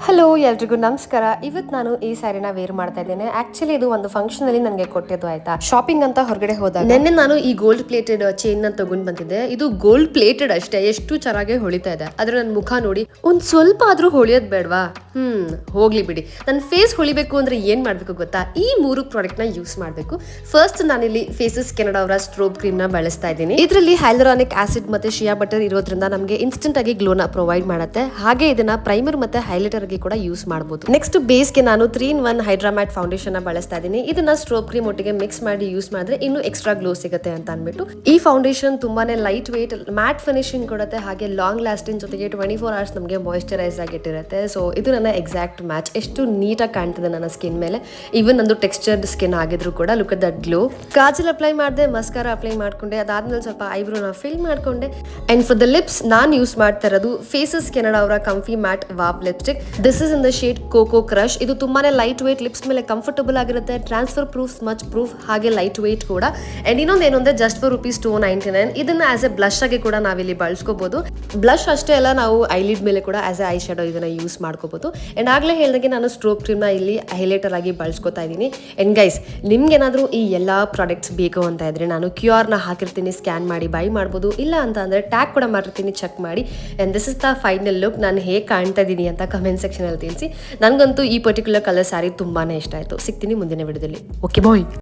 Hello ಎಲ್ರಿಗೂ ನಮಸ್ಕಾರ. ಇವತ್ತು ನಾನು ಈ ಸ್ಯಾರಿನ ವೇರ್ ಮಾಡ್ತಾ ಇದ್ದೇನೆ. ಆಕ್ಚುಲಿ ಇದು ಒಂದು ಫಂಕ್ಷನ್ ಅಲ್ಲಿ ನನಗೆ ಕೊಟ್ಟಿದ್ದು ಆಯ್ತಾ. ಶಾಪಿಂಗ್ ಅಂತ ಹೊರಗಡೆ ಹೋದಾಗ ನಿನ್ನೆ ನಾನು ಈ ಗೋಲ್ಡ್ ಪ್ಲೇಟೆಡ್ ಚೈನ್ ನ ತಗೊಂಡ್ ಬಂದಿದ್ದೆ. ಇದು ಗೋಲ್ಡ್ ಪ್ಲೇಟೆಡ್ ಅಷ್ಟೇ, ಎಷ್ಟು ಚೆನ್ನಾಗಿ ಹೊಳಿತಾ ಇದೆ. ಆದ್ರೆ ನನ್ನ ಮುಖ ನೋಡಿ ಒಂದ್ ಸ್ವಲ್ಪ ಆದ್ರೂ ಹೊಳಿಯೋದ್ ಬೇಡವಾ? ಹೋಗ್ಲಿ ಬಿಡಿ. ನನ್ನ ಫೇಸ್ ಹೊಳಿಬೇಕು ಅಂದ್ರೆ ಏನ್ ಮಾಡ್ಬೇಕು ಗೊತ್ತಾ? ಈ 3 ಪ್ರಾಡಕ್ಟ್ ನ ಯೂಸ್ ಮಾಡ್ಬೇಕು. ಫಸ್ಟ್ ನಾನಿಲ್ಲಿ ಫೇಸಸ್ ಕೆನಡಾ ಅವರ ಸ್ಟ್ರೋಬ್ ಕ್ರೀಮ್ ನ ಬಳಸ್ತಾ ಇದ್ದೀನಿ. ಇದರಲ್ಲಿ ಹೈಲುರಾನಿಕ್ ಆಸಿಡ್ ಮತ್ತೆ ಶಿಯಾ ಬಟರ್ ಇರೋದ್ರಿಂದ ನಮಗೆ ಇನ್ಸ್ಟೆಂಟ್ ಆಗಿ ಗ್ಲೋನ ಪ್ರೊವೈಡ್ ಮಾಡುತ್ತೆ. ಹಾಗೆ ಇದನ್ನ ಪ್ರೈಮರ್ ಮತ್ತೆ ಹೈಲೈಟರ್ ಕೂಡ ಯೂಸ್ ಮಾಡಬಹುದು. ನೆಕ್ಸ್ಟ್ ಬೇಸ್ಗೆ ನಾನು 3-in-1 ಹೈಡ್ರಾಮ್ಯಾಟ್ ಫೌಂಡೇಶನ್ ನ ಬಳಸ್ತಾ ಇದ್ದೀನಿ. ಇದನ್ನ ಸ್ಟ್ರೋಬ್ ಕ್ರೀಮ್ ಒಟ್ಟಿಗೆ ಮಿಕ್ಸ್ ಮಾಡಿ ಯೂಸ್ ಮಾಡಿದ್ರೆ ಇನ್ನೂ ಎಕ್ಸ್ಟ್ರಾ ಗ್ಲೋ ಸಿಗುತ್ತೆ ಅಂತ ಅನ್ಬಿಟ್ಟು. ಈ ಫೌಂಡೇಶನ್ ತುಂಬಾನೇ ಲೈಟ್ ವೇಟ್, ಮ್ಯಾಟ್ ಫಿನಿಶಿಂಗ್ ಕೊಡುತ್ತೆ. ಹಾಗೆ ಲಾಂಗ್ ಲಾಸ್ಟಿಂಗ್, ಜೊತೆಗೆ 24 hours ನಮಗೆ ಮಾಯಿಶ್ಚರೈಸ್ ಆಗಿಟ್ಟಿರುತ್ತೆ. ಸೊ ಇದು ನನ್ನ ಎಕ್ಸಾಕ್ಟ್ ಮ್ಯಾಚ್. ಎಷ್ಟು ನೀಟಾಗಿ ಕಾಣ್ತಿದೆ ನನ್ನ ಸ್ಕಿನ್ ಮೇಲೆ. ಈವನ್ ನಂದು ಟೆಕ್ಸ್ಚರ್ಡ್ ಸ್ಕಿನ್ ಆಗಿದ್ರು ಕೂಡ look at that glow. Kajal apply ಮಾಡಿದೆ, ಮಸ್ಕಾರ ಅಪ್ಲೈ ಮಾಡ್ಕೊಂಡೆ, ಅದಾದ್ಮೇಲೆ ಸ್ವಲ್ಪ ಐಬ್ರೋನ ಫಿಲ್ ಮಾಡ್ಕೊಂಡೆ. ಅಂಡ್ ಫಾರ್ ದ ಲಿಪ್ಸ್ ನಾನು ಯೂಸ್ ಮಾಡ್ತಾ ಇರೋದು ಫೇಸಸ್ ಕೆನಡಾ ಅವರ ಕಂಫಿ mat wow lipstick. This is in the shade cocoa crush. ಇದು ತುಂಬಾನೇ ಲೈಟ್ ವೇಟ್, ಲಿಪ್ಸ್ ಮೇಲೆ ಕಂಫರ್ಟಬಲ್ ಆಗಿರುತ್ತೆ, ಟ್ರಾನ್ಸ್ಫರ್ ಪ್ರೂಫ್, ಸ್ಮಚ್ ಪ್ರೂಫ್, ಹಾಗೆ ಲೈಟ್ ವೇಟ್ ಕೂಡ. ಅಂಡ್ ಇನ್ನೊಂದು ಏನು ಅಂದ್ರೆ ಜಸ್ಟ್ ಫಾರ್ ₹299. ಇದನ್ನ ಆಸ್ ಎ ಬ್ಲಶ್ ಆಗಿ ಕೂಡ ನಾವಿಲ್ಲಿ ಬಳಸ್ಕೋಬಹುದು. ಬ್ಲಶ್ ಅಷ್ಟೇ ಅಲ್ಲ, ನಾವು ಐಲಿಡ್ ಮೇಲೆ ಕೂಡ ಆಸ್ ಎ ಐ ಶಾಡೋ ಇದನ್ನ ಯೂಸ್ ಮಾಡ್ಕೋಬಹುದು. ಅಂಡ್ ಆಗ್ಲೇ ಹೇಳಿದಾಗೆ ನಾನು ಸ್ಟ್ರೋಬ್ ಕ್ರೀಮ್ ನ ಇಲ್ಲಿ ಹೈಲೈಟರ್ ಆಗಿ ಬಳಸ್ಕೊತಾ ಇದ್ದೀನಿ. ಅಂಡ್ ಗೈಸ್, ನಿಮ್ಗೆ ಏನಾದ್ರೂ ಈ ಎಲ್ಲಾ ಪ್ರಾಡಕ್ಟ್ಸ್ ಬೇಕು ಅಂತ ಇದ್ರೆ ನಾನು QR ನ ಹಾಕಿರ್ತೀನಿ, ಸ್ಕ್ಯಾನ್ ಮಾಡಿ ಬೈ ಮಾಡ್ಬೋದು. ಇಲ್ಲ ಅಂತ ಅಂದ್ರೆ ಟ್ಯಾಗ್ ಕೂಡ ಮಾಡಿರ್ತೀನಿ, ಚೆಕ್ ಮಾಡಿ. And this is the final look. ನಾನು ಹೇಗೆ ಕಾಣ್ತಾ ಇದ್ದೀನಿ ಅಂತ ಕಮೆಂಟ್ ಸೆಕ್ಷನ್ ಅಲ್ಲಿ ತಿಳಿಸಿ. ನನಗಂತೂ ಈ ಪರ್ಟಿಕ್ಯುಲರ್ ಕಲರ್ ಸ್ಯಾರಿ ತುಂಬಾನೇ ಇಷ್ಟ ಆಯ್ತು. ಸಿಗ್ತೀನಿ ಮುಂದಿನ ವಿಡಿಯೋದಲ್ಲಿ. ಓಕೆ ಬಾಯ್.